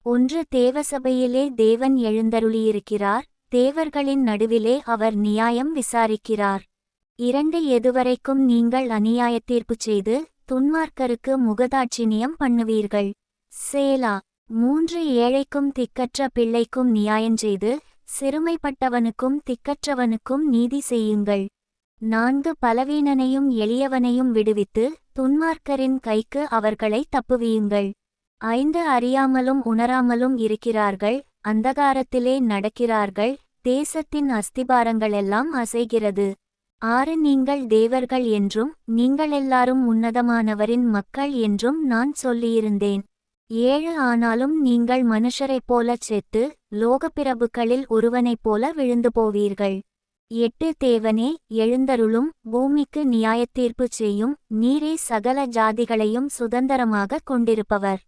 ஒன்று, தேவசபையிலே தேவன் எழுந்தருளியிருக்கிறார், தேவர்களின் நடுவிலே அவர் நியாயம் விசாரிக்கிறார். 2, எதுவரைக்கும் நீங்கள் அநியாயத்தீர்ப்பு செய்து துன்மார்க்கருக்கு முகதாட்சிணியம் பண்ணுவீர்கள். சேலா. 3, ஏழைக்கும் திக்கற்ற பிள்ளைக்கும் நியாயஞ்செய்து சிறுமைப்பட்டவனுக்கும் திக்கற்றவனுக்கும் நீதி செய்யுங்கள். 4, பலவீனனையும் எளியவனையும் விடுவித்து துன்மார்க்கரின் கைக்கு அவர்களை தப்புவியுங்கள். 5, அறியாமலும் உணராமலும் இருக்கிறார்கள், அந்தகாரத்திலே நடக்கிறார்கள், தேசத்தின் அஸ்திபாரங்களெல்லாம் அசைகிறது. 6, நீங்கள் தேவர்கள் என்றும் நீங்களெல்லாரும் உன்னதமானவரின் மக்கள் என்றும் நான் சொல்லியிருந்தேன். 7, ஆனாலும் நீங்கள் மனுஷரைப் போலச் செத்து லோகப்பிரபுக்களில் ஒருவனைப் போல விழுந்து போவீர்கள். 8, தேவனே எழுந்தருளும், பூமிக்கு நியாயத்தீர்ப்பு செய்யும், நீரே சகல ஜாதிகளையும் சுதந்தரமாக கொண்டிருப்பவர்.